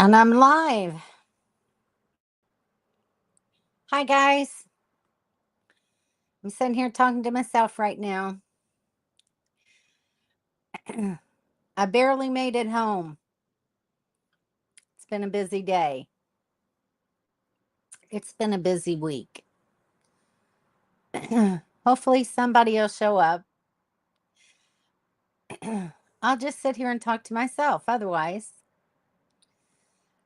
And I'm live. Hi, guys. I'm sitting here talking to myself right now. I barely made it home. It's been a busy day. It's been a busy week. Hopefully, somebody will show up. I'll just sit here and talk to myself. Otherwise,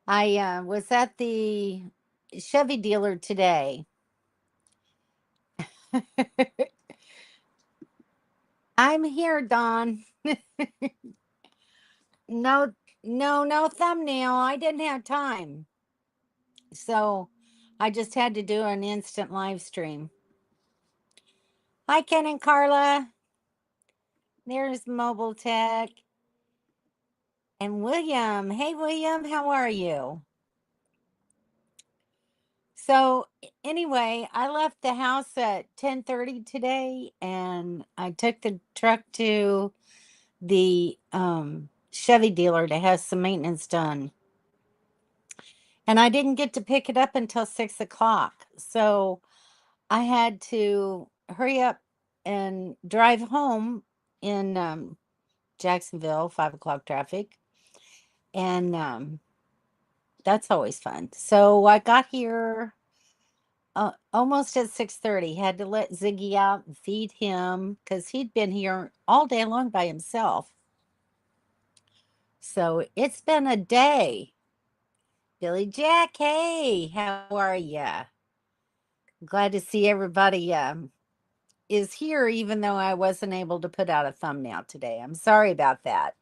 I was at the Chevy dealer today. I'm here, Dawn. No, no thumbnail. I didn't have time. So I just had to do an instant live stream. Hi, Ken and Carla. There's Mobile Tech. And William. Hey, William, how are you? So anyway, I left the house at 10:30 today, and I took the truck to the Chevy dealer to have some maintenance done. And I didn't get to pick it up until 6 o'clock. So I had to hurry up and drive home in Jacksonville, 5 o'clock traffic. And that's always fun. So I got here almost at 6:30. Had to let Ziggy out and feed him because he'd been here all day long by himself. So it's been a day. Billy Jack, hey, how are ya? Glad to see everybody is here, even though I wasn't able to put out a thumbnail today. I'm sorry about that.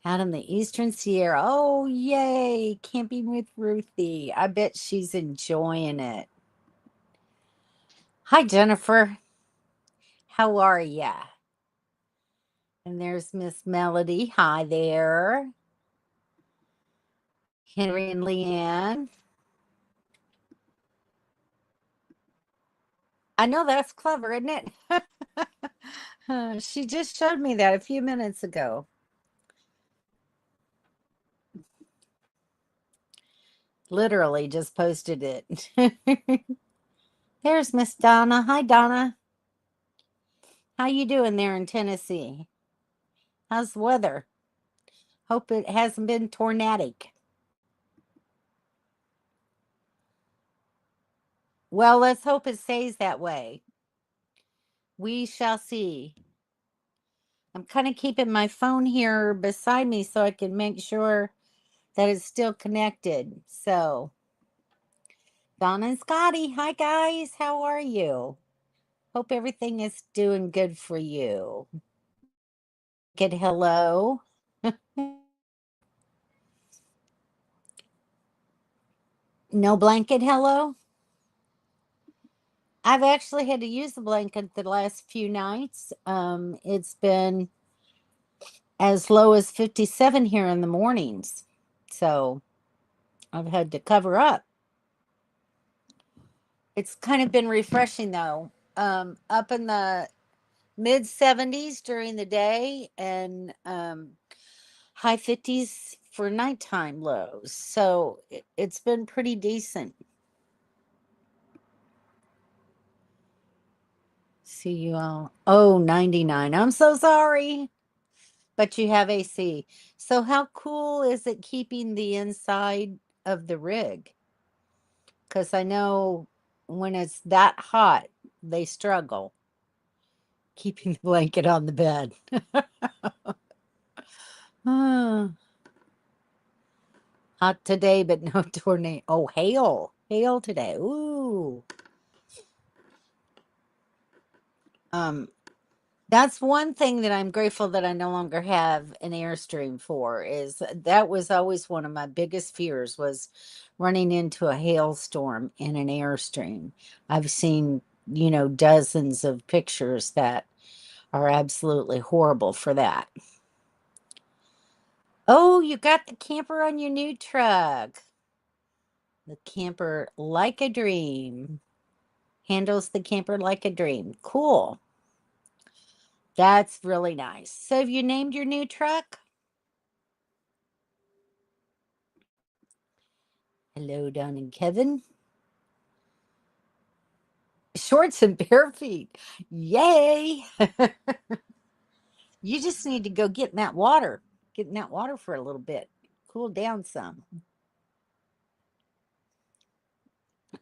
Out in the Eastern Sierra. Oh, yay. Camping with Ruthie. I bet she's enjoying it. Hi, Jennifer. How are ya? And there's Miss Melody. Hi there. Henry and Leanne. I know that's clever, isn't it? She just showed me that a few minutes ago. Literally just posted it. There's Miss Donna. Hi, Donna. How you doing there in Tennessee? How's the weather? Hope it hasn't been tornadic. Well, let's hope it stays that way. We shall see. I'm kind of keeping my phone here beside me so I can make sure that it's still connected. So, Donna and Scotty, hi guys. How are you? Hope everything is doing good for you. Get hello. No blanket hello? I've actually had to use the blanket the last few nights. It's been as low as 57 here in the mornings. So I've had to cover up. It's kind of been refreshing though. Up in the mid 70s during the day and high 50s for nighttime lows. So it's been pretty decent. See you all. Oh, 99. I'm so sorry. But you have AC. So how cool is it keeping the inside of the rig? Because I know when it's that hot, they struggle keeping the blanket on the bed. Ah, hot today, but no tornado. Oh, hail. Hail today. Ooh. Um, that's one thing that I'm grateful that I no longer have an Airstream for is that was always one of my biggest fears was running into a hailstorm in an Airstream. I've seen, dozens of pictures that are absolutely horrible for that. Oh, you got the camper on your new truck. The camper like a dream. Handles the camper like a dream. Cool. That's really nice. So have you named your new truck? Hello, Don and Kevin. Shorts and bare feet. Yay. You just need to go get in that water. Get in that water for a little bit. Cool down some.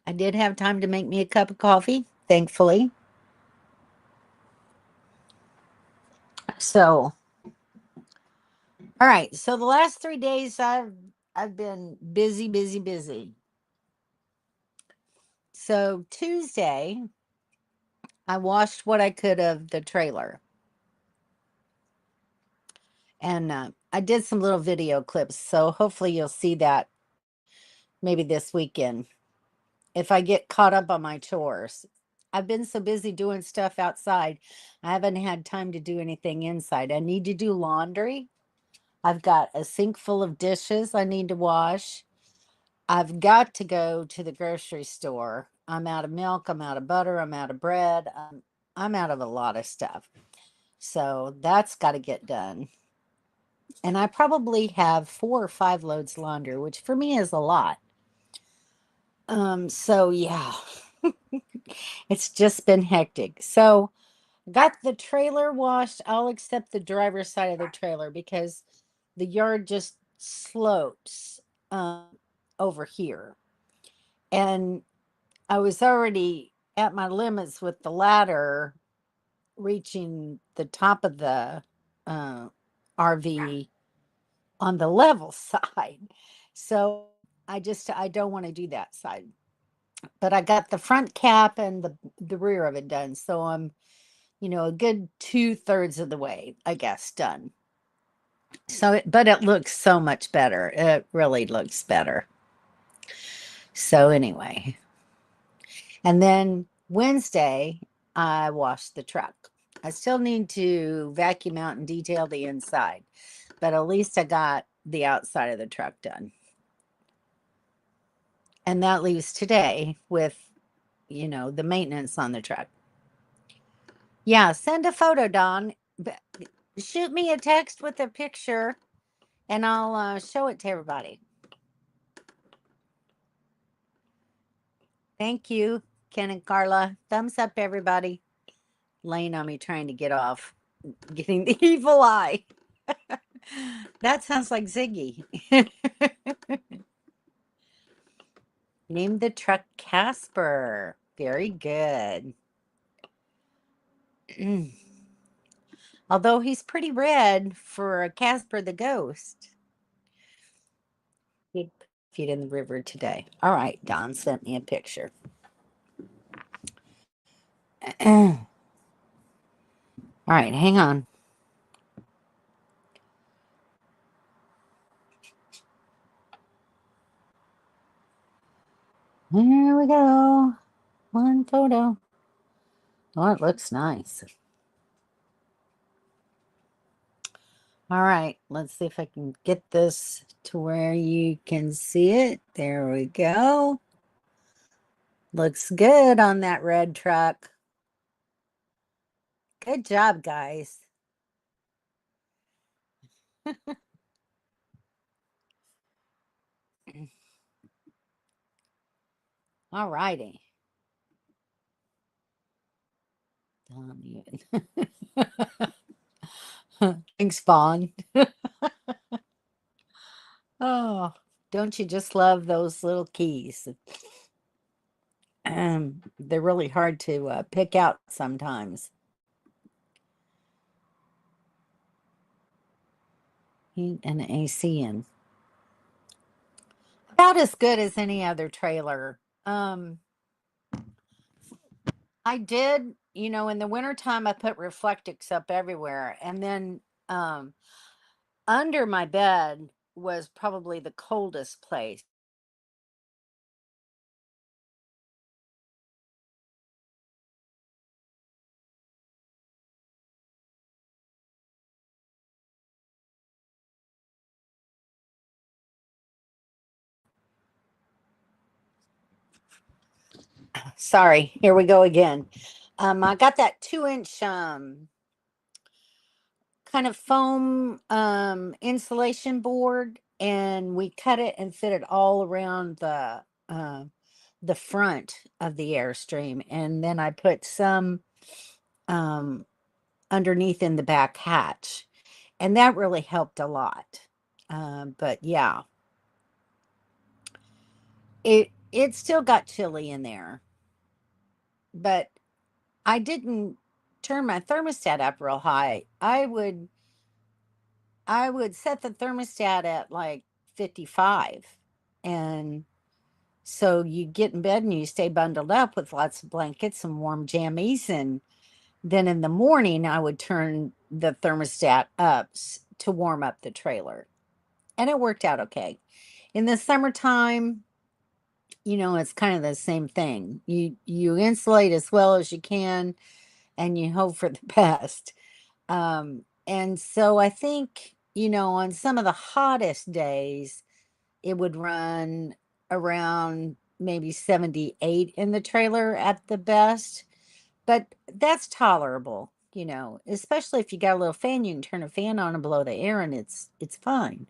I did have time to make me a cup of coffee, thankfully. So, all right. So the last 3 days I've been busy, busy, busy. So Tuesday, I washed what I could of the trailer. And I did some little video clips, so hopefully you'll see that maybe this weekend if I get caught up on my chores. I've been so busy doing stuff outside, I haven't had time to do anything inside. I need to do laundry. I've got a sink full of dishes I need to wash. I've got to go to the grocery store. I'm out of milk, I'm out of butter, I'm out of bread. I'm out of a lot of stuff. So that's got to get done. And I probably have 4 or 5 loads of laundry, which for me is a lot. So yeah, it's just been hectic. So got the trailer washed. I'll accept the driver's side of the trailer because the yard just slopes over here. And I was already at my limits with the ladder reaching the top of the uh, RV on the level side. So I don't want to do that side. But I got the front cap and the rear of it done. So I'm, a good 2/3 of the way, I guess, done. So, but it looks so much better. It really looks better. So anyway, and then Wednesday, I washed the truck. I still need to vacuum out and detail the inside, but at least I got the outside of the truck done. And that leaves today with, the maintenance on the truck. Yeah, send a photo, Don. Shoot me a text with a picture and I'll show it to everybody. Thank you, Ken and Carla. Thumbs up, everybody. Laying on me trying to get off, getting the evil eye. That sounds like Ziggy. Name the truck Casper. Very good. Although he's pretty red for a Casper the Ghost. Big feet in the river today. All right, Don sent me a picture. All right, hang on. There we go. One photo. Oh, it looks nice. All right, let's see if I can get this to where you can see it. There we go. Looks good on that red truck. Good job, guys. All righty. Thanks, Vaughn. Oh, don't you just love those little keys? They're really hard to pick out sometimes. Heat and AC in. About as good as any other trailer. I did, in the wintertime, I put Reflectix up everywhere. And then under my bed was probably the coldest place. Sorry, here we go again. I got that 2-inch kind of foam insulation board and we cut it and fit it all around the front of the Airstream, and then I put some underneath in the back hatch, and that really helped a lot. But yeah, it still got chilly in there, but I didn't turn my thermostat up real high. I would set the thermostat at like 55, and so you get in bed and you stay bundled up with lots of blankets and warm jammies, and then in the morning I would turn the thermostat up to warm up the trailer, and it worked out okay. In the summertime, it's kind of the same thing. You insulate as well as you can, and you hope for the best. And so I think, on some of the hottest days, it would run around maybe 78 in the trailer at the best, but that's tolerable, especially if you got a little fan. You can turn a fan on and blow the air, and it's fine.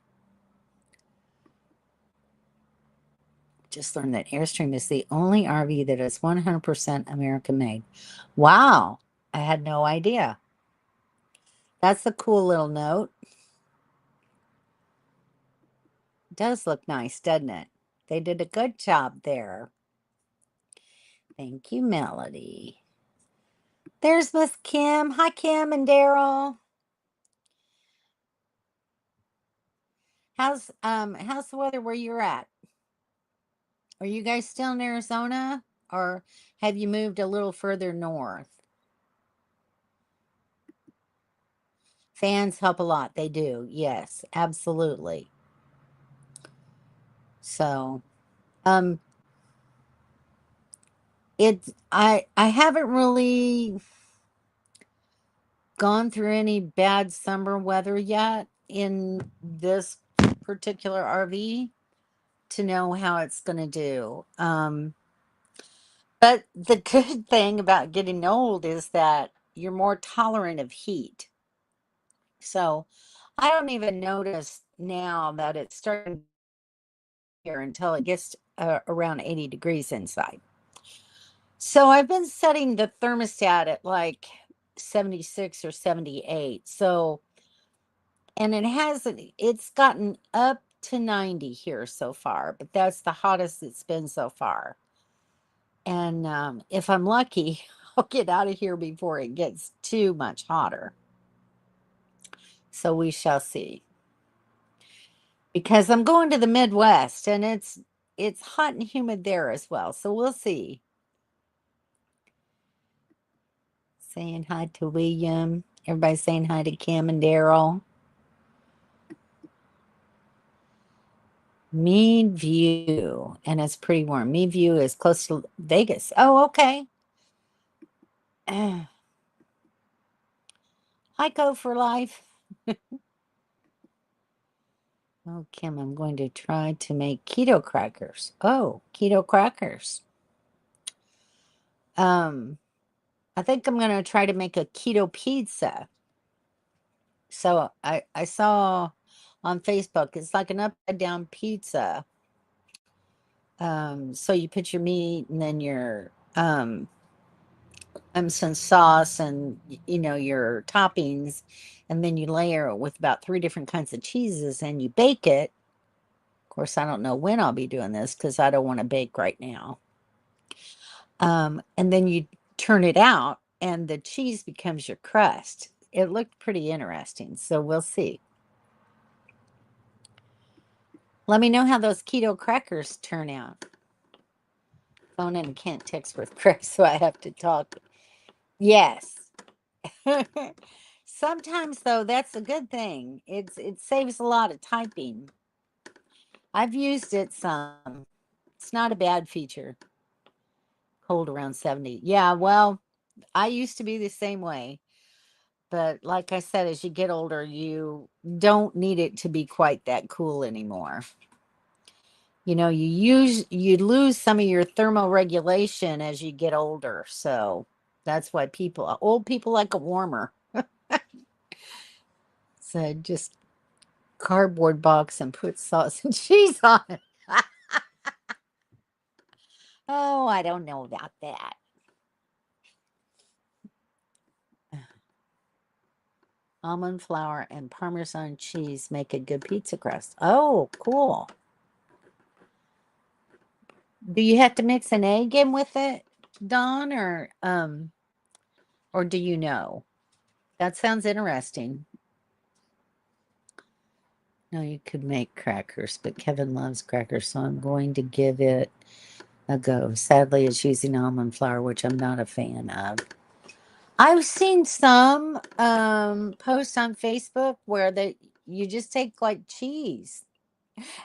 Just learned that Airstream is the only RV that is 100% American made. Wow, I had no idea. That's a cool little note. Does look nice, doesn't it? They did a good job there. Thank you, Melody. There's Miss Kim. Hi, Kim and Daryl. How's the weather where you're at? Are you guys still in Arizona, or have you moved a little further north? Fans help a lot. They do. Yes, absolutely. So, um, I haven't really gone through any bad summer weather yet in this particular RV to know how it's going to do. But the good thing about getting old is that you're more tolerant of heat. So I don't even notice now that it's starting here until it gets around 80 degrees inside. So I've been setting the thermostat at like 76 or 78. So, and it's gotten up to 90 here so far, but that's the hottest it's been so far. And if I'm lucky, I'll get out of here before it gets too much hotter. So we shall see. Because I'm going to the Midwest, and it's hot and humid there as well. So we'll see. Saying hi to William. Everybody's saying hi to Kim and Daryl. Meadview, and it's pretty warm. Meadview is close to Vegas. Oh, okay. Hi, Go for Life. Oh, Kim, I'm going to try to make keto crackers. Oh, keto crackers. I think I'm going to try to make a keto pizza. So I saw on Facebook, it's like an upside down pizza. So you put your meat and then your some sauce and your toppings, and then you layer it with about 3 different kinds of cheeses, and you bake it. Of course, I don't know when I'll be doing this because I don't want to bake right now. And then you turn it out, and the cheese becomes your crust. It looked pretty interesting, so we'll see. Let me know how those keto crackers turn out. Phone and can't text with Chris, so I have to talk. Yes. Sometimes though, that's a good thing. It saves a lot of typing. I've used it some. It's not a bad feature. Cold around 70. Yeah, well, I used to be the same way. But like I said, as you get older, you don't need it to be quite that cool anymore. You lose some of your thermoregulation as you get older. So that's why old people like it warmer. So just cardboard box and put sauce and cheese on it. Oh, I don't know about that. Almond flour and Parmesan cheese make a good pizza crust. Oh, cool. Do you have to mix an egg in with it, Dawn, or do you know? That sounds interesting. No, you could make crackers, but Kevin loves crackers, so I'm going to give it a go. Sadly, it's using almond flour, which I'm not a fan of. I've seen some posts on Facebook where you just take like cheese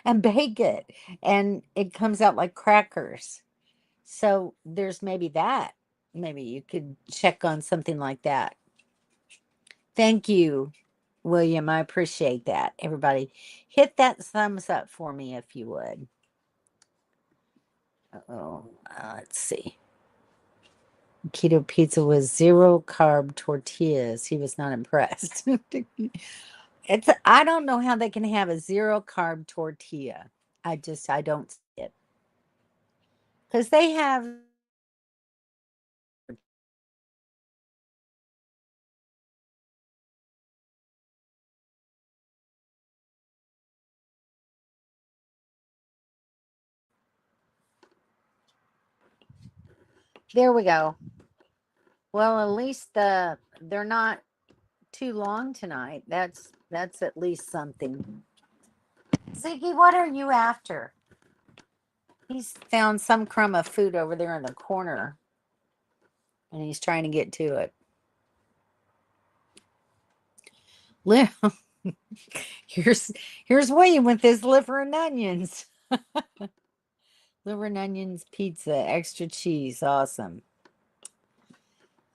and bake it, and it comes out like crackers. So there's maybe that. Maybe you could check on something like that. Thank you, William. I appreciate that. Everybody, hit that thumbs up for me if you would. Let's see. Keto pizza was 0-carb tortillas. He was not impressed. I don't know how they can have a 0-carb tortilla. I don't see it. Because they have. There we go. Well, at least they're not too long tonight. That's at least something. Ziggy, what are you after? He's found some crumb of food over there in the corner, and he's trying to get to it. Here's William with his liver and onions. Liver and onions pizza, extra cheese, awesome.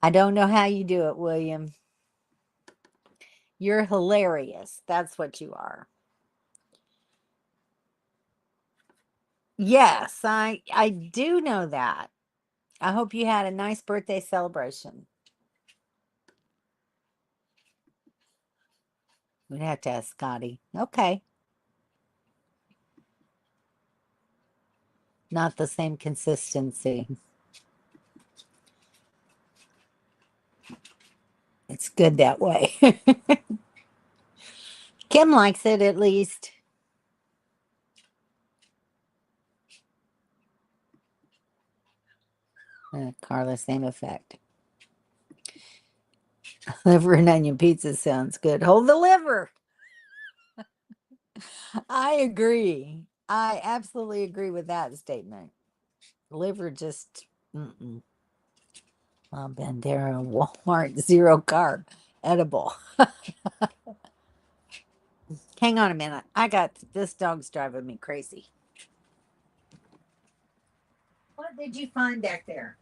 I don't know how you do it, William. You're hilarious. That's what you are. Yes, I do know that. I hope you had a nice birthday celebration. We'd have to ask Scotty. Okay. Not the same consistency. It's good that way. Kim likes it at least. Carla, same effect. Liver and onion pizza sounds good. Hold the liver. I agree. I absolutely agree with that statement. Liver just, mm-mm. Bandera, Walmart, 0-carb, edible. Hang on a minute. This dog's driving me crazy. What did you find back there?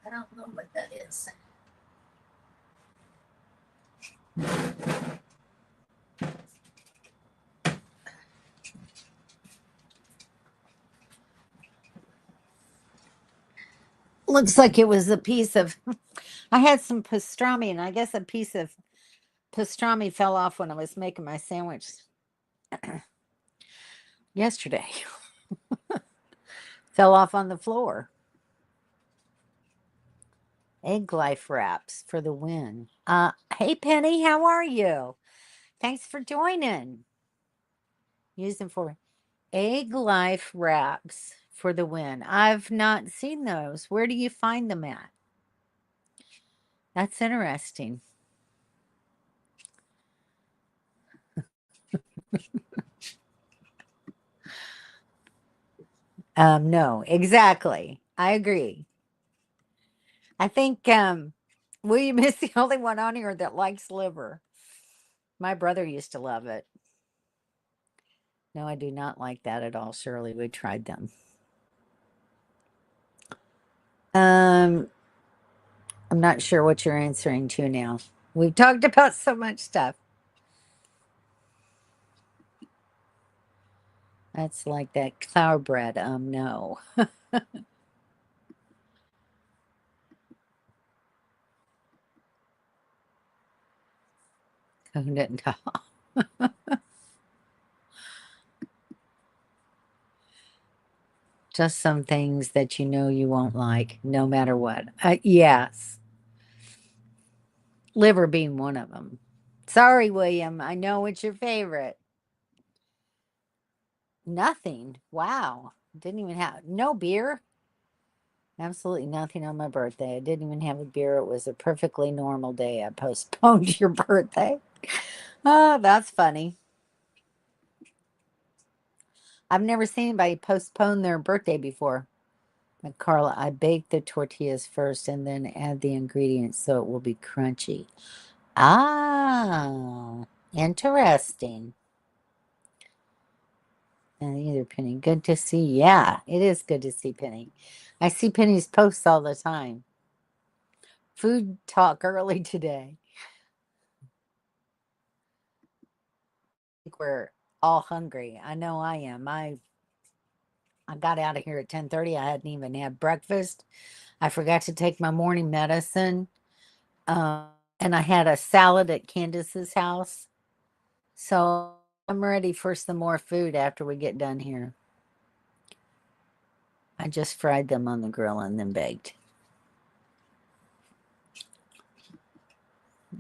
I don't know what that is. Looks like it was a piece of, I had some pastrami, and I guess a piece of pastrami fell off when I was making my sandwich yesterday. Fell off on the floor. Egg life wraps for the win. Hey Penny, how are you? Thanks for joining. Use them for egg life wraps for the win. I've not seen those. Where do you find them at? That's interesting. No, exactly. I agree. I think William is the only one on here that likes liver. My brother used to love it. No, I do not like that at all, Shirley. We tried them. I'm not sure what you're answering to now. We've talked about so much stuff. That's like that cloud bread. No. Couldn't tell. Just some things that you know you won't like, no matter what. Yes, liver being one of them. Sorry, William. I know it's your favorite. Nothing. Wow. Didn't even have no beer. Absolutely nothing on my birthday. I didn't even have a beer. It was a perfectly normal day. I postponed your birthday. Oh, that's funny. I've never seen anybody postpone their birthday before. Like Carla, I bake the tortillas first and then add the ingredients so it will be crunchy. Ah, interesting. And either Penny, good to see. Yeah, it is good to see Penny. I see Penny's posts all the time. Food talk early today. I think we're all hungry. I know I am. I got out of here at 10:30. I hadn't even had breakfast. I forgot to take my morning medicine. Um, and I had a salad at Candace's house. So I'm ready for some more food after we get done here. I just fried them on the grill and then baked.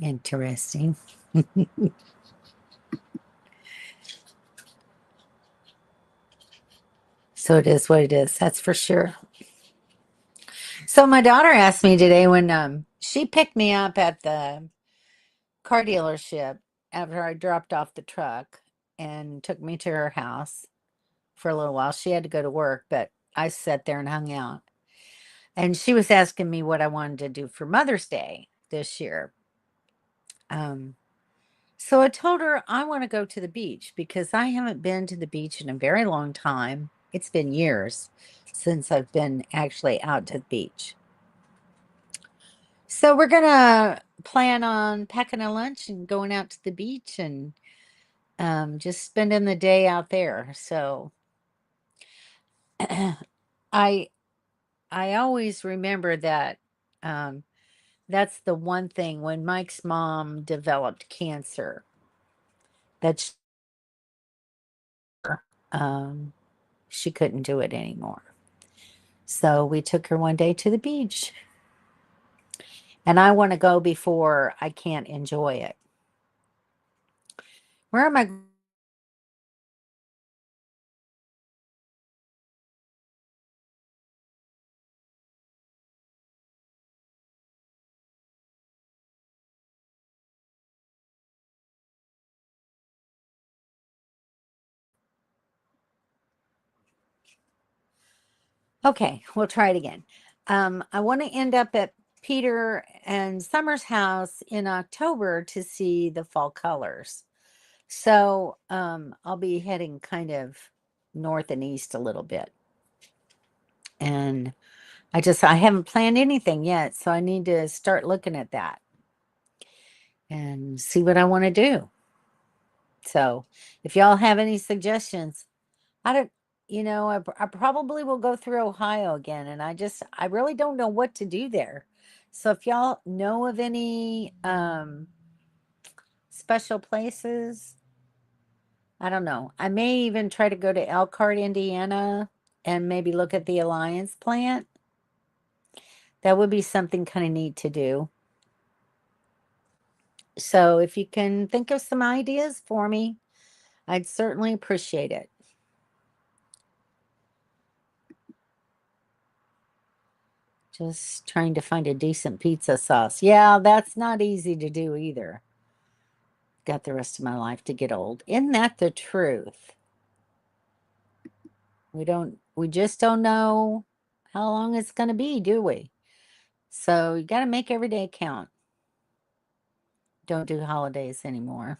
Interesting. So it is what it is. That's for sure. So my daughter asked me today when she picked me up at the car dealership after I dropped off the truck and took me to her house for a little while. She had to go to work, but I sat there and hung out. And she was asking me what I wanted to do for Mother's Day this year. Um, so I told her I want to go to the beach because I haven't been to the beach in a very long time. It's been years since I've been actually out to the beach. So we're gonna plan on packing a lunch and going out to the beach and just spending the day out there. So I I always remember that um, that's the one thing when Mike's mom developed cancer that um, she couldn't do it anymore. So we took her one day to the beach, and I want to go before I can't enjoy it. Where am I? Okay, we'll try it again. I want to end up at Peter and Summer's house in October to see the fall colors. So I'll be heading kind of north and east a little bit. And I haven't planned anything yet, so I need to start looking at that and see what I want to do. So if y'all have any suggestions, I don't, I probably will go through Ohio again, and I really don't know what to do there. So if y'all know of any special places, I don't know. I may even try to go to Elkhart, Indiana, and maybe look at the Alliance plant. That would be something kind of neat to do. So if you can think of some ideas for me, I'd certainly appreciate it. Just trying to find a decent pizza sauce. Yeah, that's not easy to do either. Got the rest of my life to get old. Isn't that the truth? We just don't know how long it's going to be, do we? So you got to make every day count. Don't do holidays anymore.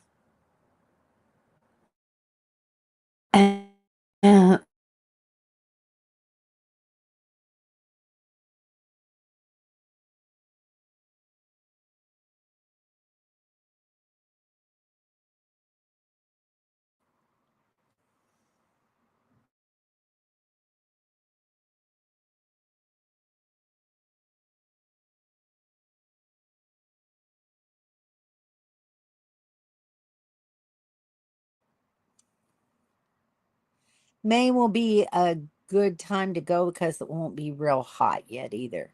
May will be a good time to go because it won't be real hot yet either.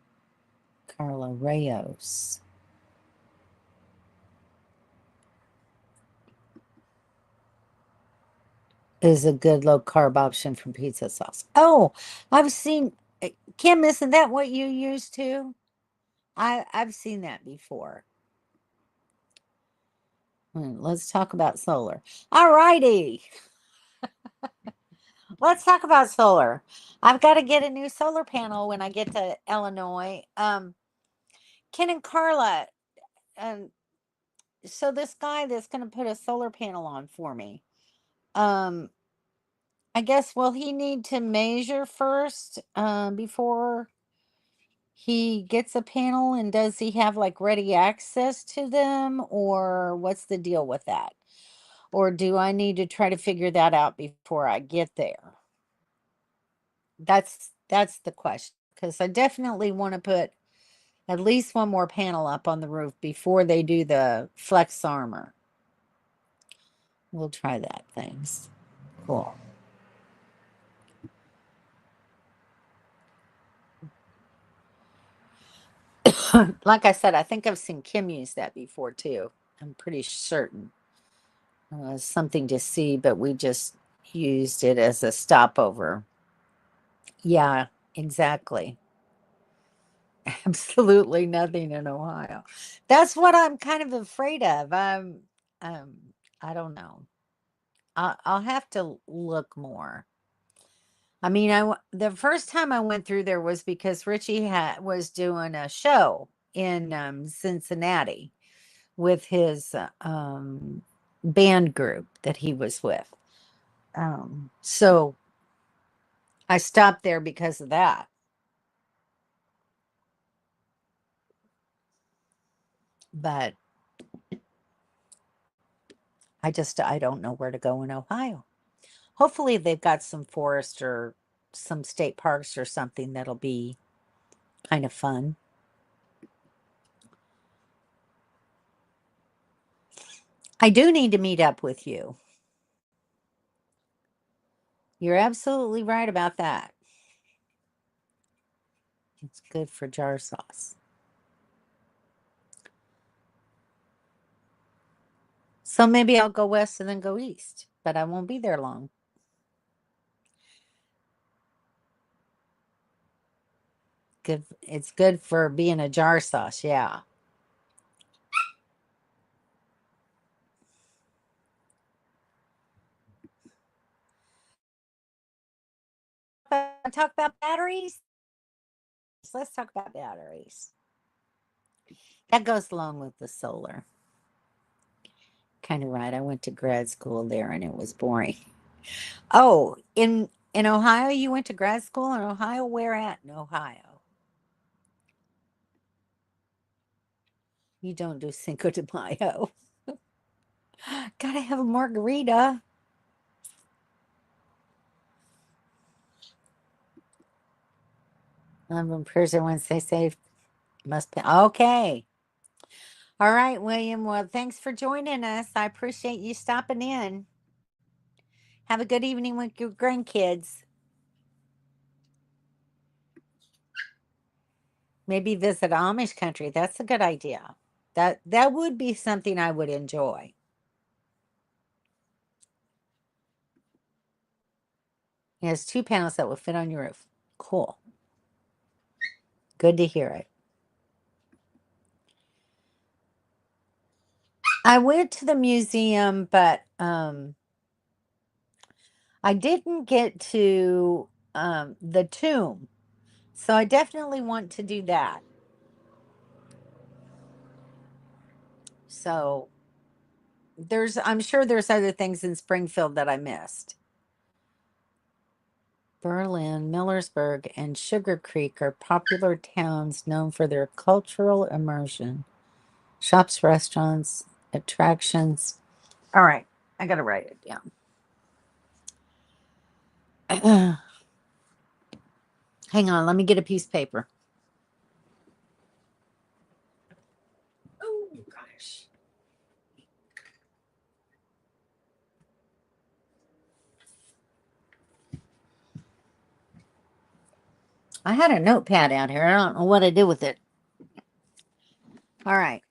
Carla Reyes. Is a good low carb option for pizza sauce. Oh, I've seen Kim, isn't that what you use too? I've seen that before. Let's talk about solar. All righty. Let's talk about solar. I've got to get a new solar panel when I get to Illinois. Ken and Carla, um, so this guy that's going to put a solar panel on for me, um, I guess, will he need to measure first, before he gets a panel? And does he have like ready access to them, or what's the deal with that? Or do I need to try to figure that out before I get there? That's the question, because I definitely want to put at least one more panel up on the roof before they do the flex armor. We'll try that. Thanks. Cool. Like I said, I think I've seen Kim use that before too. I'm pretty certain. Something to see, but we just used it as a stopover. Yeah, exactly. Absolutely nothing in Ohio. That's what I'm kind of afraid of. Um, I don't know. I'll have to look more. I mean, the first time I went through there was because Richie was doing a show in Cincinnati with his band group that he was with. So I stopped there because of that. But I don't know where to go in Ohio. Hopefully they've got some forest or some state parks or something that'll be kind of fun. I do need to meet up with you. You're absolutely right about that. It's good for jar sauce. So maybe I'll go west and then go east, but I won't be there long. Good. It's good for being a jar sauce. Yeah. Talk about batteries. Let's talk about batteries. That goes along with the solar. Kind of right. I went to grad school there and it was boring. Oh, in Ohio, you went to grad school in Ohio? Where at in Ohio? You don't do Cinco de Mayo. Gotta have a margarita. In prison once they say must be okay. All right, William. Well, thanks for joining us. I appreciate you stopping in. Have a good evening with your grandkids. Maybe visit Amish country. That's a good idea. That would be something I would enjoy. He has 2 panels that will fit on your roof. Cool. Good to hear it. I went to the museum, but I didn't get to the tomb. So I definitely want to do that. So I'm sure there's other things in Springfield that I missed. Berlin, Millersburg, and Sugar Creek are popular towns known for their cultural immersion. Shops, restaurants, attractions. All right, I got to write it down. Hang on, let me get a piece of paper. Oh, gosh. I had a notepad out here. I don't know what I did with it. All right.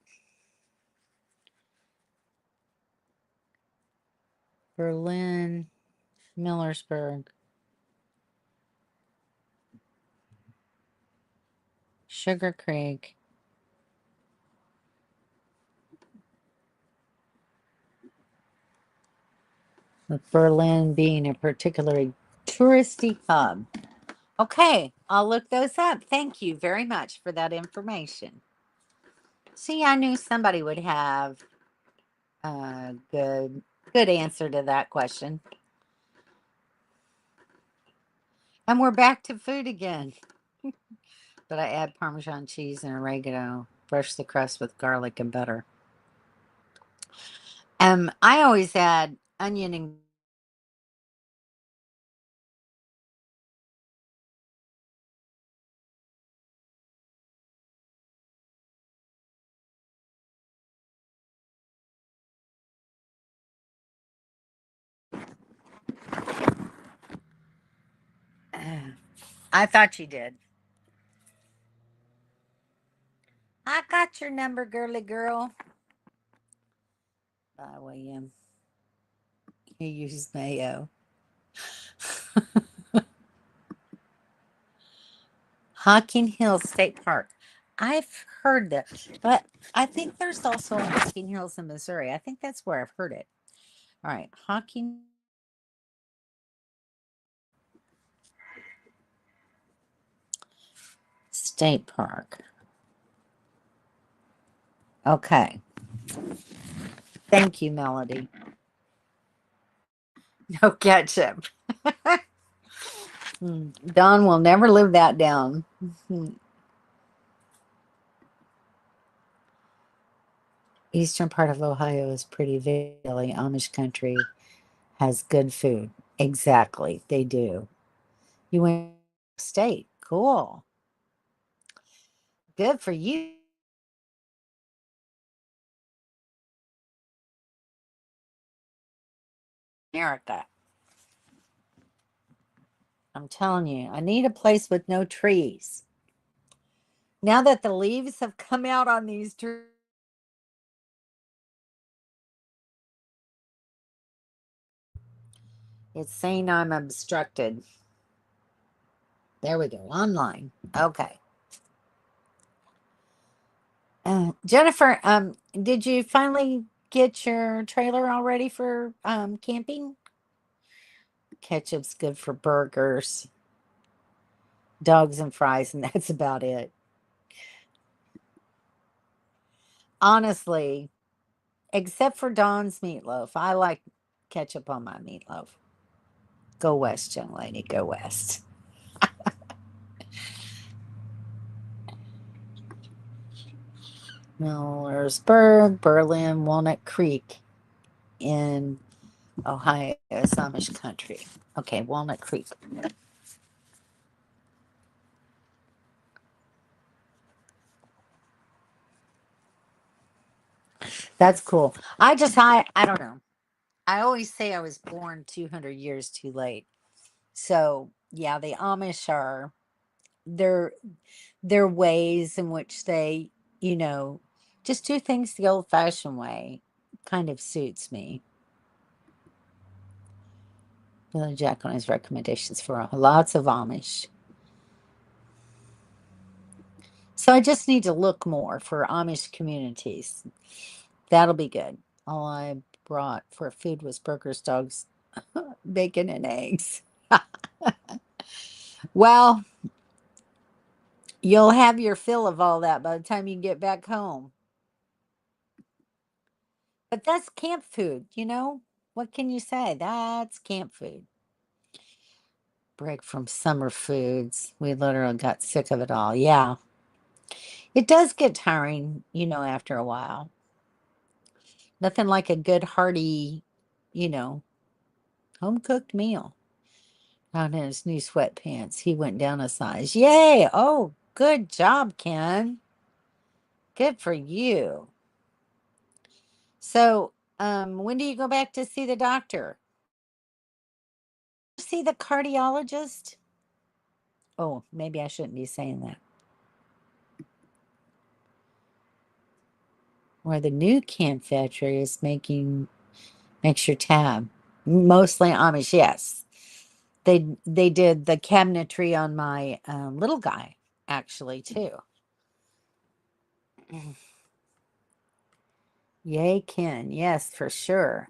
Berlin, Millersburg, Sugar Creek. With Berlin being a particularly touristy hub. Okay, I'll look those up. Thank you very much for that information. See, I knew somebody would have a good answer to that question. And we're back to food again. But I add Parmesan cheese and oregano. Brush the crust with garlic and butter. I always add onion and I thought you did. I got your number, girly girl. By William. He used mayo. Hocking Hills State Park. I've heard that, but I think there's also a Hocking Hills in Missouri. I think that's where I've heard it. All right, Hocking State Park. Okay. Thank you, Melody. No ketchup. Don will never live that down. Eastern part of Ohio is pretty valley. Amish country has good food. Exactly, they do. You went state. Cool. Good for you, America. I'm telling you, I need a place with no trees. Now that the leaves have come out on these trees, it's saying I'm obstructed. There we go. Online. Okay. Jennifer, did you finally get your trailer all ready for camping? Ketchup's good for burgers, dogs, and fries, and that's about it. Honestly, except for Dawn's meatloaf, I like ketchup on my meatloaf. Go west, young lady. Go west. Millersburg, Berlin, Walnut Creek in Ohio, Amish country. Okay, Walnut Creek. That's cool. I don't know. I always say I was born 200 years too late. So, yeah, the Amish are their their ways in which they, you know, just do things the old-fashioned way kind of suits me. Billy Jack on his recommendations for lots of Amish. So I just need to look more for Amish communities. That'll be good. All I brought for food was burgers, dogs, bacon, and eggs. Well, you'll have your fill of all that by the time you get back home. But that's camp food, you know? What can you say? That's camp food. Break from summer foods. We literally got sick of it all. Yeah. It does get tiring, after a while. Nothing like a good, hearty, you know, home cooked meal. Out in his new sweatpants. He went down a size. Yay! Oh, good job, Ken. Good for you. So, when do you go back to see the doctor? See the cardiologist? Oh, maybe I shouldn't be saying that. Where the new camp factory is makes your tab. Mostly Amish, yes. They did the cabinetry on my little guy, actually, too. Yay, Ken. Yes, for sure.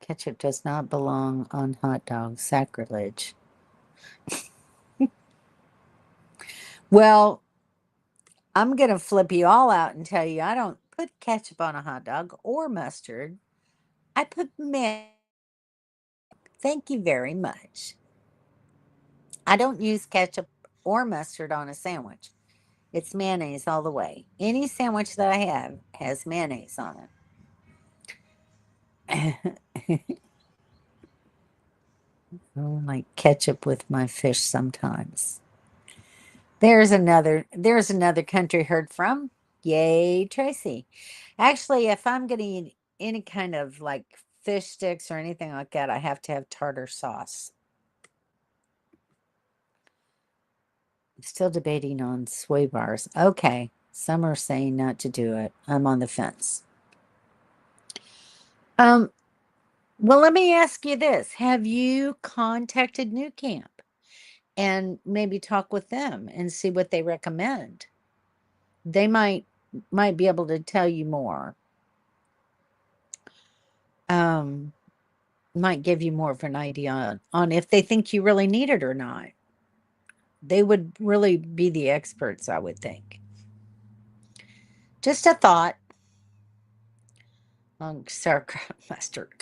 Ketchup does not belong on hot dogs. Sacrilege. Well, I'm going to flip you all out and tell you I don't put ketchup on a hot dog or mustard. I put mayonnaise. Thank you very much. I don't use ketchup or mustard on a sandwich. It's mayonnaise all the way. Any sandwich that I have has mayonnaise on it. I like ketchup with my fish sometimes. There's another country heard from. Yay, Tracy. Actually, if I'm going to eat any kind of like fish sticks or anything like that, I have to have tartar sauce. I'm still debating on sway bars. Okay. Some are saying not to do it. I'm on the fence. Um, well, let me ask you this. Have you contacted New Camp and maybe talk with them and see what they recommend? They might be able to tell you more. Um, might give you more of an idea on if they think you really need it or not. They would really be the experts, I would think. Just a thought on sauerkraut mustard.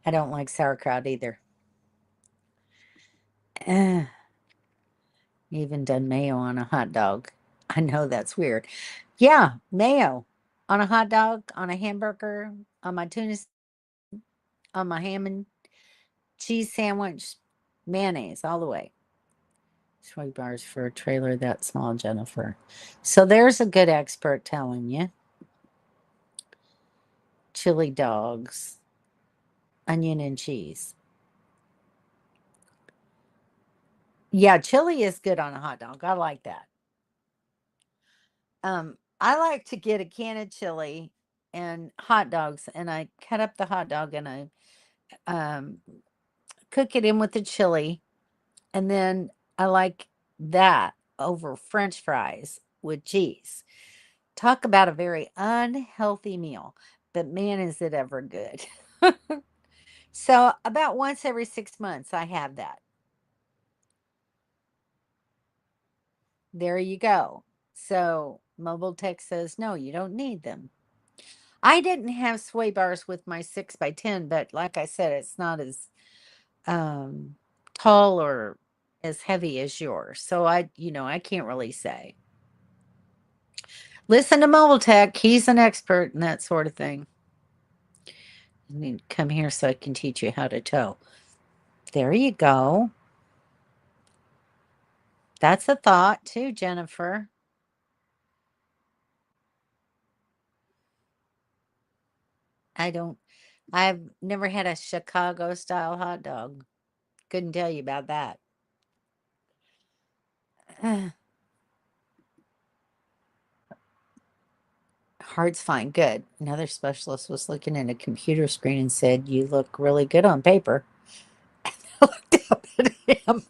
I don't like sauerkraut either. Eh, even done mayo on a hot dog. I know that's weird. Yeah, mayo on a hot dog, on a hamburger, on my tuna, on my ham and cheese sandwich, mayonnaise all the way. 20 bars for a trailer that small, Jennifer. So there's a good expert telling you. Chili dogs, onion and cheese. Yeah, chili is good on a hot dog. I like that. I like to get a can of chili and hot dogs, and I cut up the hot dog and I um, cook it in with the chili, and then I like that over French fries with cheese. Talk about a very unhealthy meal, but man, is it ever good. So, about once every 6 months, I have that. There you go. So, Mobile Tech says, no, you don't need them. I didn't have sway bars with my 6x10, but like I said, it's not as um, tall or as heavy as yours. So, I can't really say. Listen to Mobile Tech. He's an expert in that sort of thing. You need to come here so I can teach you how to tow. There you go. That's a thought too, Jennifer. I don't, I've never had a Chicago style hot dog. Couldn't tell you about that. Heart's fine. Good. Another specialist was looking at a computer screen and said, "You look really good on paper." I looked up at him.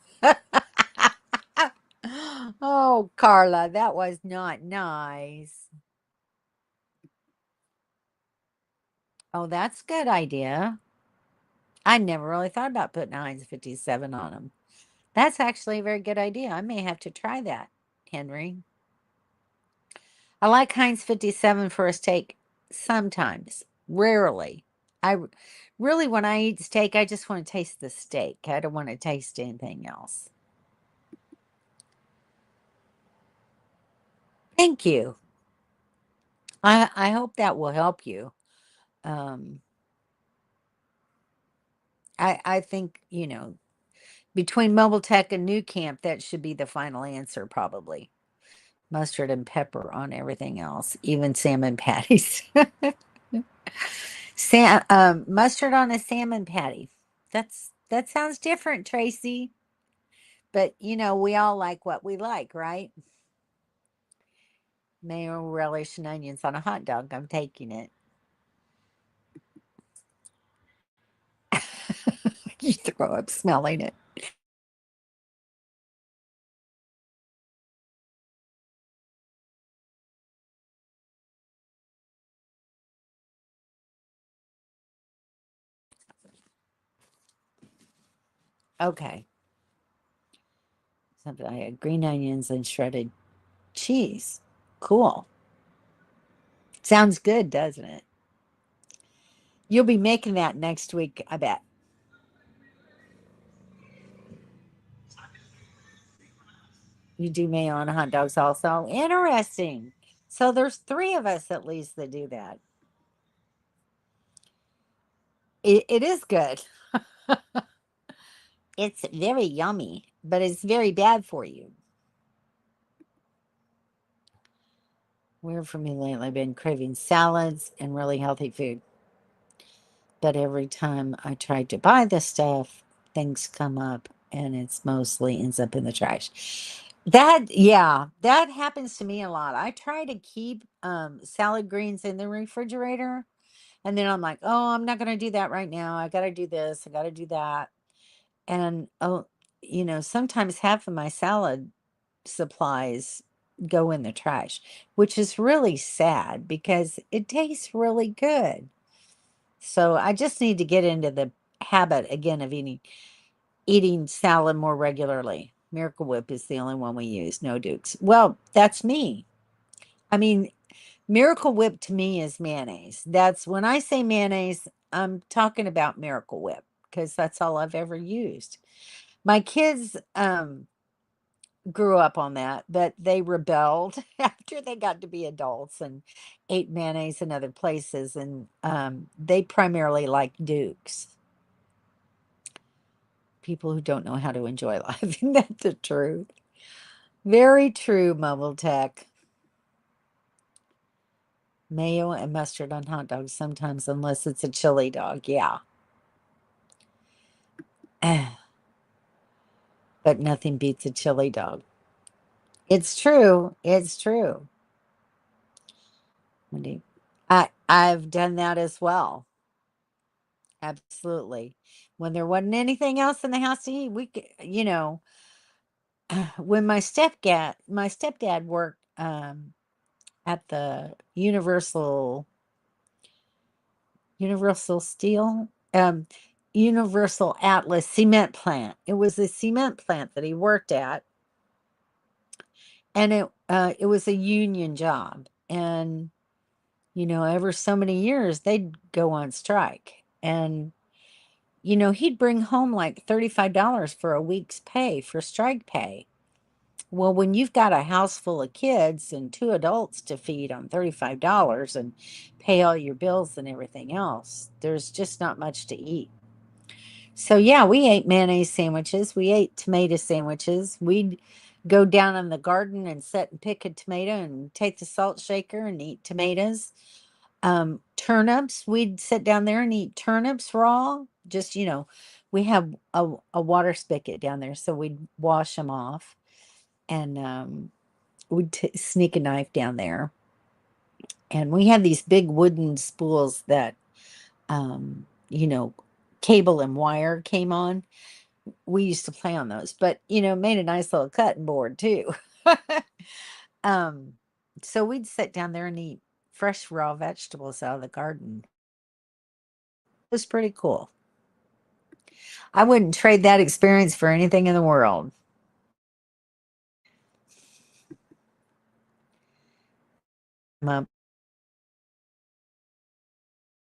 Oh, Carla, that was not nice. Oh, that's a good idea. I never really thought about putting Heinz 57 on them. That's actually a very good idea. I may have to try that, Henry. I like Heinz 57 for a steak sometimes, rarely. Really, when I eat steak, I just want to taste the steak. I don't want to taste anything else. Thank you. I hope that will help you. Um, I think, between Mobile Tech and New Camp, that should be the final answer, probably. Mustard and pepper on everything else, even salmon patties. Mustard on a salmon patty. That sounds different, Tracy. But, we all like what we like, right? Mayo, relish, and onions on a hot dog. I'm taking it. You throw up smelling it. Okay. Something I had green onions and shredded cheese. Cool. Sounds good, doesn't it? You'll be making that next week, I bet. You do mayo on hot dogs also. Interesting. So there's three of us at least that do that. It is good. It's very yummy, but it's very bad for you. Weird for me lately. I've been craving salads and really healthy food. But every time I try to buy the stuff, things come up and it's mostly ends up in the trash. Yeah, that happens to me a lot. I try to keep salad greens in the refrigerator, and then I'm like, oh, I'm not going to do that right now. I got to do this, I got to do that. And oh, sometimes half of my salad supplies go in the trash, which is really sad because it tastes really good. So I just need to get into the habit again of eating salad more regularly. Miracle Whip is the only one we use, no Dukes. Well, that's me. I mean, Miracle Whip to me is mayonnaise. That's when I say mayonnaise, I'm talking about Miracle Whip because that's all I've ever used. My kids grew up on that, but they rebelled after they got to be adults and ate mayonnaise in other places, and they primarily like Dukes. People who don't know how to enjoy life. Isn't that the truth? Very true, Mobile Tech. Mayo and mustard on hot dogs sometimes, unless it's a chili dog. Yeah. But nothing beats a chili dog. It's true. It's true. I've done that as well. Absolutely. When there wasn't anything else in the house to eat, when my stepdad worked at the Universal Steel, Universal Atlas cement plant. It was a cement plant that he worked at, and it was a union job. And ever so many years they'd go on strike, and he'd bring home like $35 for a week's pay for strike pay. Well, when you've got a house full of kids and two adults to feed on $35 and pay all your bills and everything else, there's just not much to eat. So, yeah, we ate mayonnaise sandwiches. We ate tomato sandwiches. We'd go down in the garden and sit and pick a tomato and take the salt shaker and eat tomatoes. Turnips, we'd sit down there and eat turnips raw. Just, we have a water spigot down there, so we'd wash them off, and we'd sneak a knife down there. And we had these big wooden spools that, um, you know, cable and wire came on. We used to play on those, but, made a nice little cutting board too. um, so we'd sit down there and eat fresh raw vegetables out of the garden. It was pretty cool. I wouldn't trade that experience for anything in the world.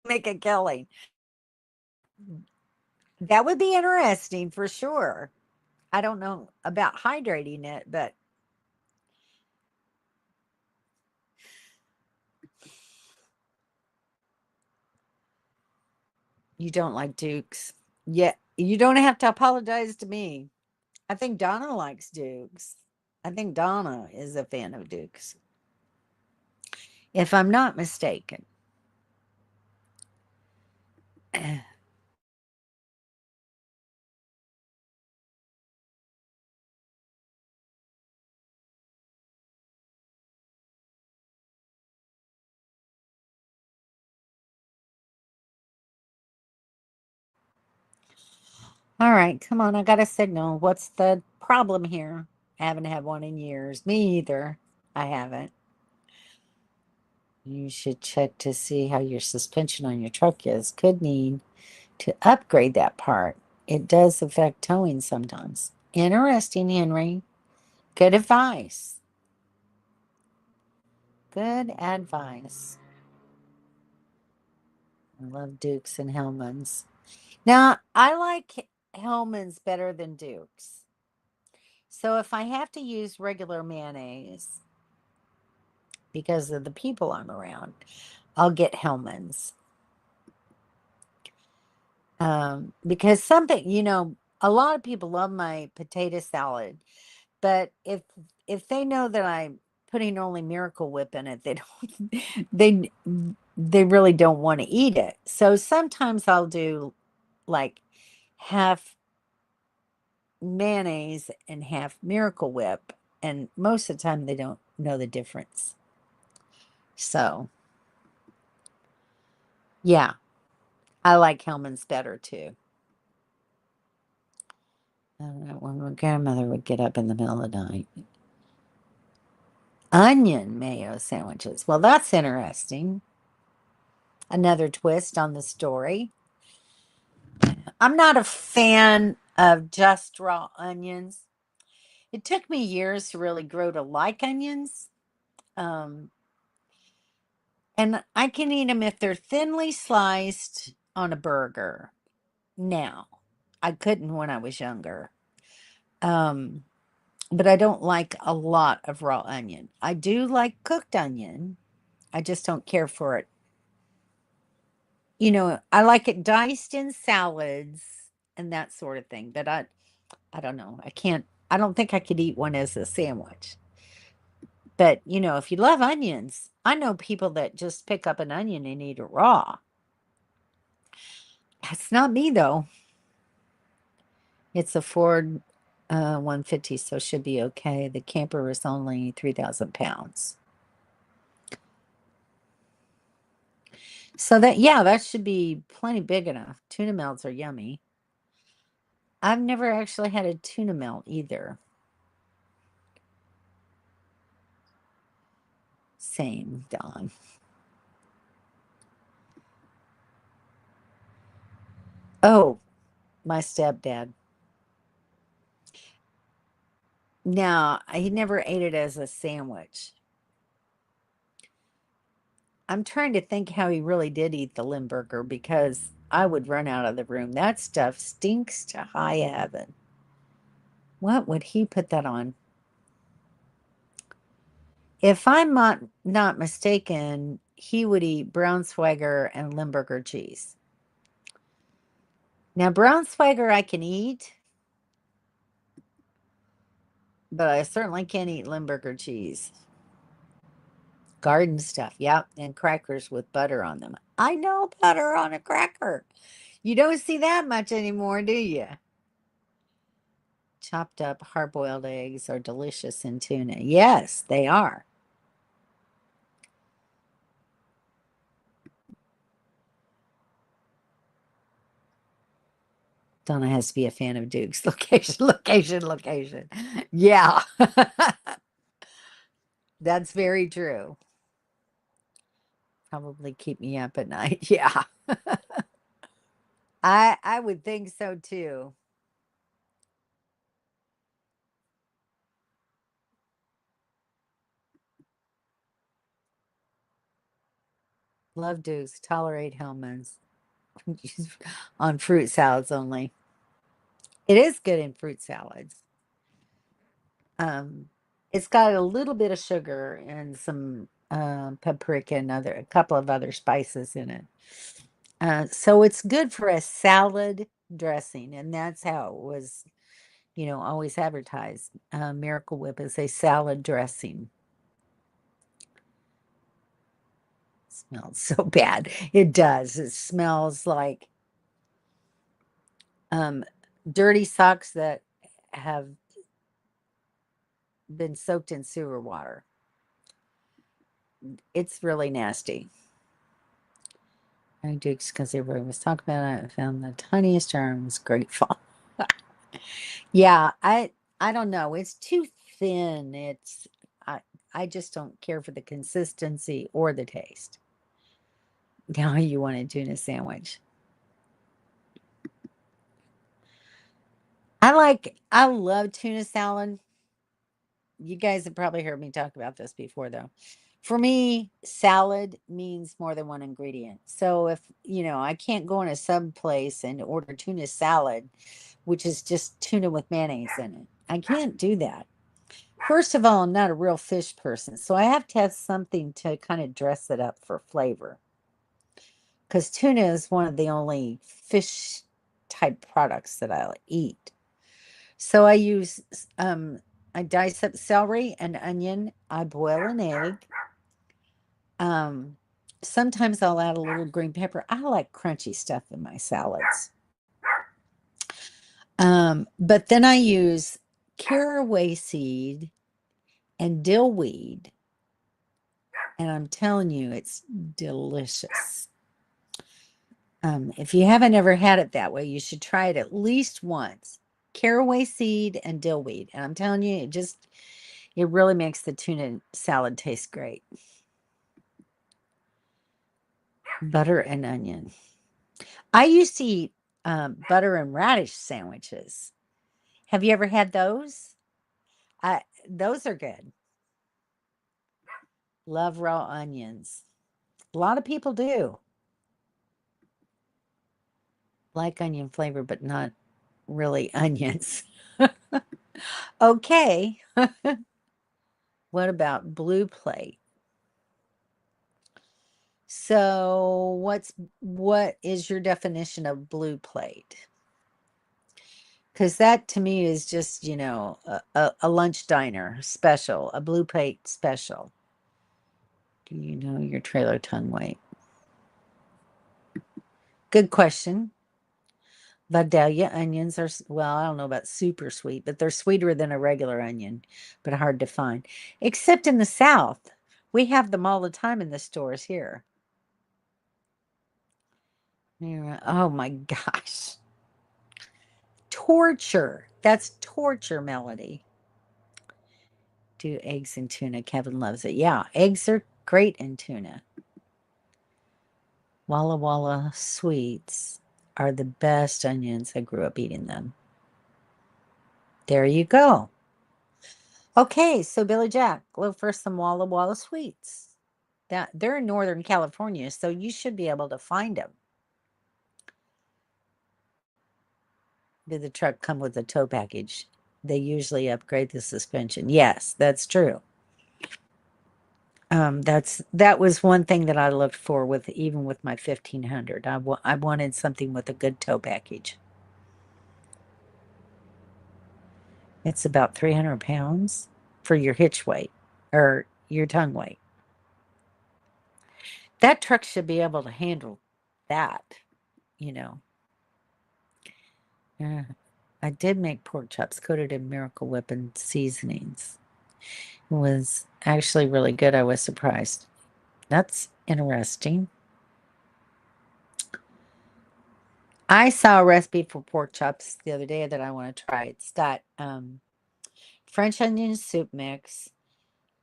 Make a killing. That would be interesting for sure. I don't know about hydrating it, but you don't like Dukes. Yeah, you don't have to apologize to me. I think Donna likes Dukes. I think Donna is a fan of Dukes, if I'm not mistaken. All right, come on. I got a signal. What's the problem here? I haven't had one in years. Me either. I haven't. You should check to see how your suspension on your truck is. Could need to upgrade that part. It does affect towing sometimes. Interesting, Henry. Good advice. Good advice. I love Dukes and Hellmans. Now, I like Hellmann's better than Duke's. So if I have to use regular mayonnaise because of the people I'm around, I'll get Hellmann's. Because something, a lot of people love my potato salad, but if they know that I'm putting only Miracle Whip in it, they don't they really don't want to eat it. So sometimes I'll do like half mayonnaise and half Miracle Whip, and most of the time they don't know the difference. So, yeah, I like Hellman's better too. I don't know, when my grandmother would get up in the middle of the night. Onion mayo sandwiches. Well, that's interesting. Another twist on the story. I'm not a fan of just raw onions. It took me years to really grow to like onions. Um, and I can eat them if they're thinly sliced on a burger. Now, I couldn't when I was younger. Um, but I don't like a lot of raw onion. I do like cooked onion. I just don't care for it. I like it diced in salads and that sort of thing, but I don't know. I don't think I could eat one as a sandwich. But, if you love onions, I know people that just pick up an onion and eat it raw. That's not me though. It's a Ford 150, so should be okay. The camper is only 3,000 pounds. So that should be plenty big enough. Tuna melts are yummy. I've never actually had a tuna melt either. Same, Don. Oh, my stepdad. Now, he never ate it as a sandwich. I'm trying to think how he really did eat the Limburger because I would run out of the room. That stuff stinks to high heaven. What would he put that on? If I'm not mistaken, he would eat Braunschweiger and Limburger cheese. Now, Braunschweiger I can eat, but I certainly can't eat Limburger cheese. Garden stuff, yep, and crackers with butter on them. I know butter on a cracker. You don't see that much anymore, do you? Chopped up hard-boiled eggs are delicious in tuna. Yes, they are. Donna has to be a fan of Duke's. Location, location, location. Yeah, that's very true. Probably keep me up at night. Yeah. I would think so too. Love Dukes, tolerate Hellman's. On fruit salads only. It is good in fruit salads. Um, it's got a little bit of sugar and some paprika and a couple of other spices in it. So it's good for a salad dressing, and that's how it was, always advertised. Miracle Whip is a salad dressing. Smells so bad. It does. It smells like um, dirty socks that have been soaked in sewer water. It's really nasty. I do because everybody was talking about it. I found the tiniest germs grateful. Yeah, I don't know. It's too thin. I I just don't care for the consistency or the taste. Now you want a tuna sandwich. I love tuna salad. You guys have probably heard me talk about this before though. For me, salad means more than one ingredient. So if, I can't go in a sub place and order tuna salad, which is just tuna with mayonnaise in it. I can't do that. First of all, I'm not a real fish person, so I have to have something to kind of dress it up for flavor. Because tuna is one of the only fish type products that I'll eat. So I dice up celery and onion. I boil an egg. Um, Sometimes I'll add a little green pepper. I like crunchy stuff in my salads. But then I use caraway seed and dill weed, and I'm telling you, it's delicious. If you haven't ever had it that way, you should try it at least once. Caraway seed and dill weed, and I'm telling you, it really makes the tuna salad taste great. Butter and onion. I used to eat butter and radish sandwiches. Have you ever had those? Those are good. Love raw onions. A lot of people do like onion flavor, but not really onions. Okay. What about blue plate? So, what is your definition of blue plate? Because that to me is just, a lunch diner special, a blue plate special. Do you know your trailer ton weight? Good question. Vidalia onions are, well, I don't know about super sweet, but they're sweeter than a regular onion, but hard to find. Except in the South. We have them all the time in the stores here. Oh my gosh. Torture. That's torture, Melody. Do eggs and tuna. Kevin loves it. Yeah, eggs are great in tuna. Walla Walla sweets are the best onions. I grew up eating them. There you go. Okay, so Billy Jack, look for some Walla Walla sweets. That they're in Northern California, so you should be able to find them. Did the truck come with a tow package? They usually upgrade the suspension. Yes, that's true. That was one thing that I looked for with even with my 1500. I wanted something with a good tow package. It's about 300 pounds for your hitch weight or your tongue weight. That truck should be able to handle that, you know. Yeah. I did make pork chops coated in Miracle Whip and seasonings. It was actually really good. I was surprised. That's interesting. I saw a recipe for pork chops the other day that I want to try. It's got French onion soup mix,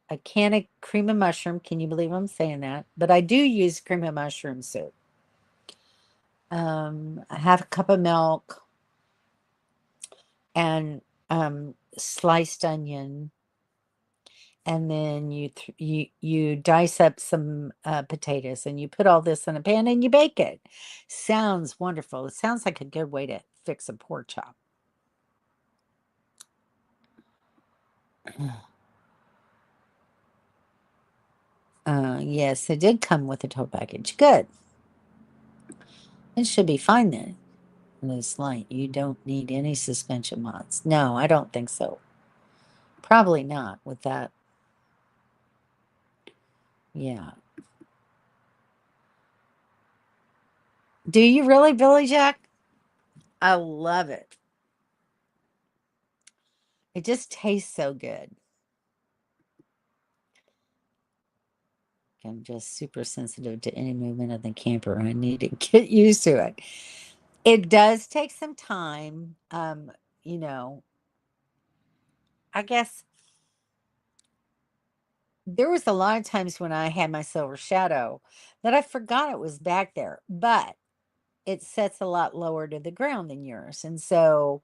a can of cream of mushroom. Can you believe I'm saying that? But I do use cream of mushroom soup. A half a cup of milk and sliced onion, and then you dice up some potatoes and you put all this in a pan and you bake it. Sounds wonderful. It sounds like a good way to fix a pork chop. Yes, it did come with a tow package. Good. It should be fine then. This light, you don't need any suspension mods. No, I don't think so. Probably not with that. Yeah. Do you really, Billy Jack? I love it. It just tastes so good. I'm just super sensitive to any movement of the camper. I need to get used to it. It does take some time. you know, I guess there was a lot of times when I had my silver shadow that I forgot it was back there, but it sets a lot lower to the ground than yours. And so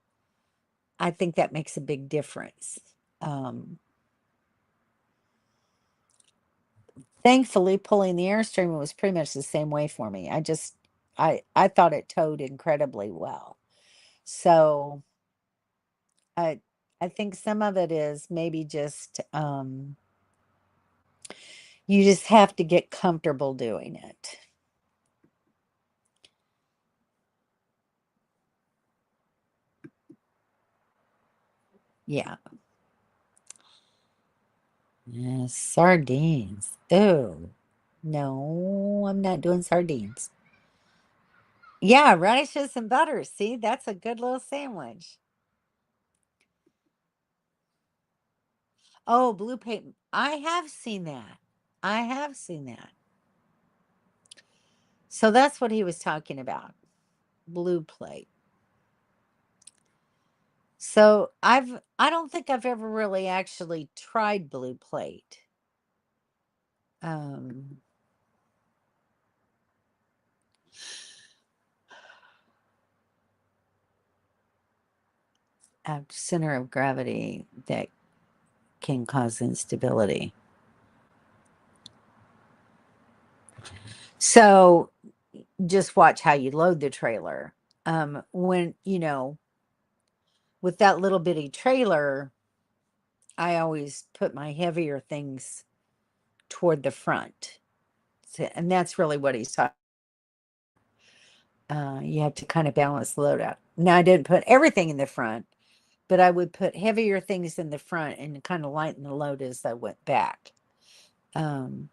I think that makes a big difference. Um, Thankfully, pulling the Airstream was pretty much the same way for me. I thought it towed incredibly well. So I I think some of it is maybe just you just have to get comfortable doing it. Yeah. Sardines. Oh, no, I'm not doing sardines. Yeah, radishes and butter. See, that's a good little sandwich. Oh, blue paint. I have seen that. I have seen that. So that's what he was talking about. Blue plate. So I don't think I've ever really actually tried blue plate. Um Center of gravity that can cause instability. So just watch how you load the trailer. When, with that little bitty trailer, I always put my heavier things toward the front. And that's really what he's talking. You have to kind of balance the load out. Now, I didn't put everything in the front, but I would put heavier things in the front and kind of lighten the load as I went back. Um,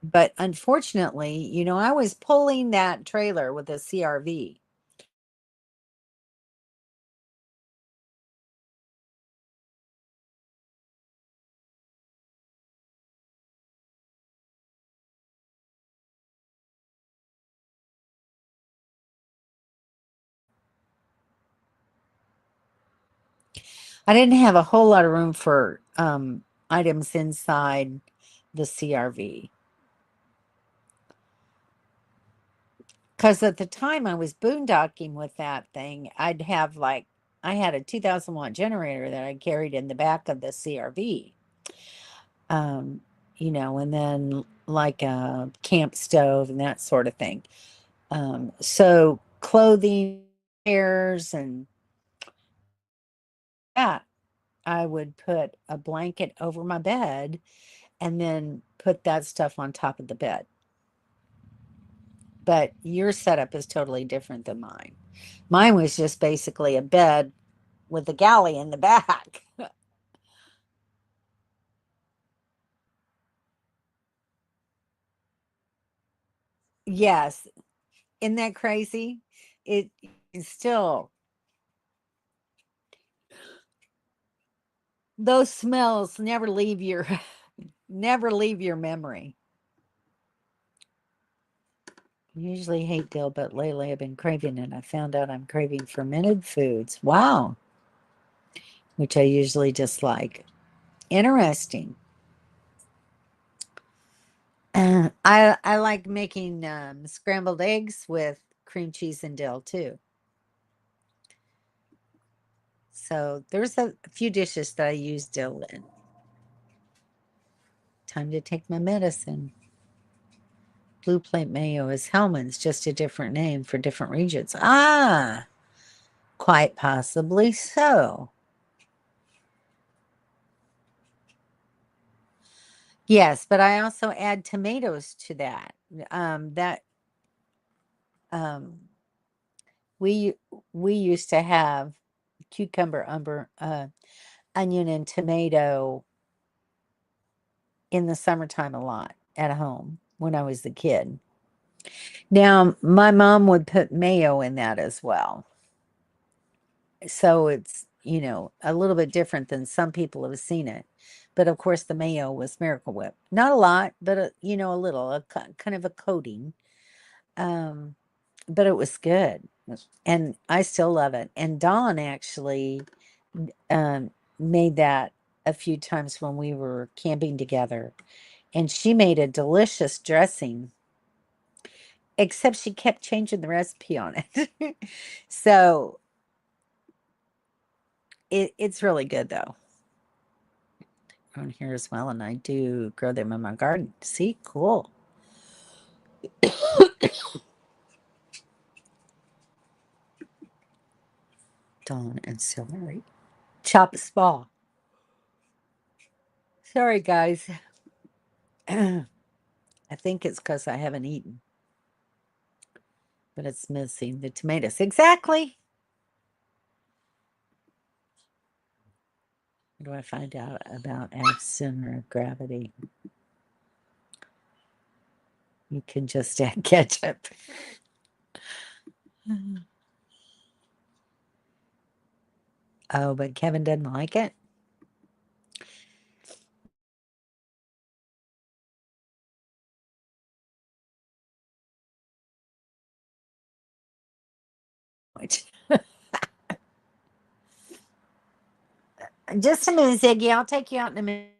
but unfortunately, I was pulling that trailer with a CRV. I didn't have a whole lot of room for items inside the CRV. Because at the time I was boondocking with that thing, I had a 2000-watt generator that I carried in the back of the CRV. Um, and then like a camp stove and that sort of thing. So clothing, chairs, and that I would put a blanket over my bed and then put that stuff on top of the bed. But your setup is totally different than mine. Mine was just basically a bed with a galley in the back. Yes. Isn't that crazy? It is still, those smells never leave your never leave your memory. Usually hate dill, but lately I've been craving it. I found out I'm craving fermented foods. Wow. Which I usually dislike. Interesting. I like making scrambled eggs with cream cheese and dill too. So there's a few dishes that I use dill in. Time to take my medicine. Blue plate mayo is Hellman's, just a different name for different regions. Ah, quite possibly so. Yes, but I also add tomatoes to that. That um, we we used to have cucumber, onion, and tomato in the summertime a lot at home when I was a kid. Now, my mom would put mayo in that as well. So it's, a little bit different than some people have seen it. But of course, the mayo was Miracle Whip. Not a lot, but a little, kind of a coating. Um, but it was good. And I still love it. And Dawn actually made that a few times when we were camping together. And she made a delicious dressing, except she kept changing the recipe on it. So it's really good, though. On here as well, and I do grow them in my garden. See, cool. Dawn and celery. Chop spa. Sorry, guys. I think it's because I haven't eaten. But it's missing the tomatoes. Exactly. What do I find out about Earth's center of gravity? You can just add ketchup. Oh, but Kevin doesn't like it? Just a minute, Ziggy. I'll take you out in a minute.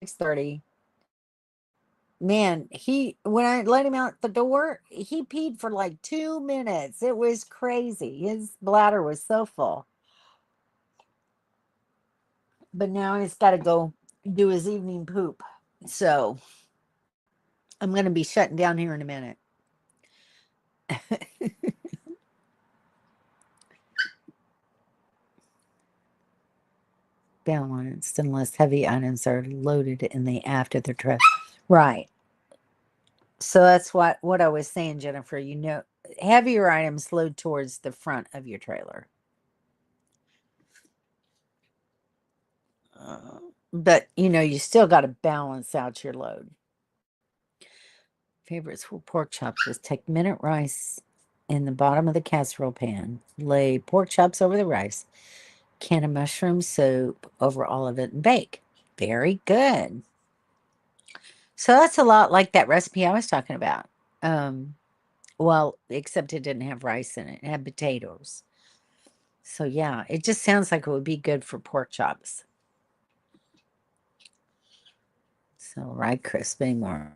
6:30. Man, when I let him out the door, he peed for like 2 minutes. It was crazy. His bladder was so full. But now he's got to go do his evening poop. So I'm going to be shutting down here in a minute. Balanced unless heavy items are loaded in the aft of the truck. Right. So that's what I was saying, Jennifer. Heavier items load towards the front of your trailer. But you still got to balance out your load. Favorites for pork chops is take minute rice in the bottom of the casserole pan, lay pork chops over the rice, can of mushroom soup over all of it, and bake. Very good. So that's a lot like that recipe I was talking about. Well, except it didn't have rice in it. It had potatoes. So yeah, it just sounds like it would be good for pork chops. So right, crispy more.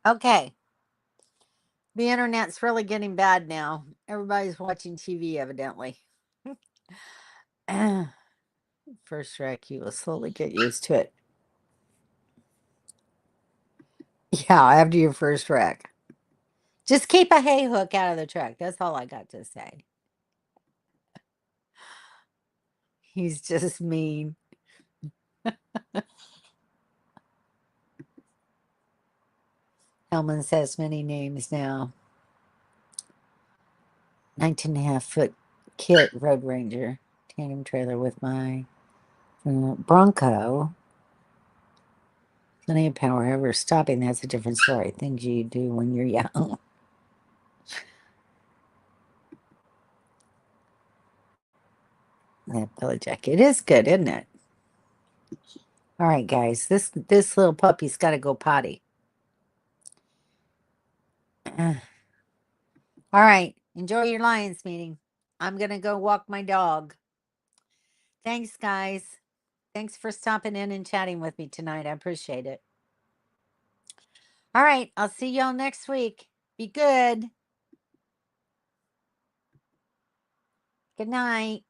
Okay. The internet's really getting bad now. Everybody's watching TV, evidently. First wreck, you will slowly get used to it. Yeah, after your first wreck. Just keep a hay hook out of the truck. That's all I got to say. He's just mean. Hellman says many names now. 19.5 foot kit Road Ranger tandem trailer with my Bronco. Plenty of power. However, stopping, that's a different story. Things you do when you're young. That belly jacket is good, isn't it? All right, guys. This little puppy's got to go potty. All right. Enjoy your Lions meeting. I'm going to go walk my dog. Thanks, guys. Thanks for stopping in and chatting with me tonight. I appreciate it. All right. I'll see y'all next week. Be good. Good night.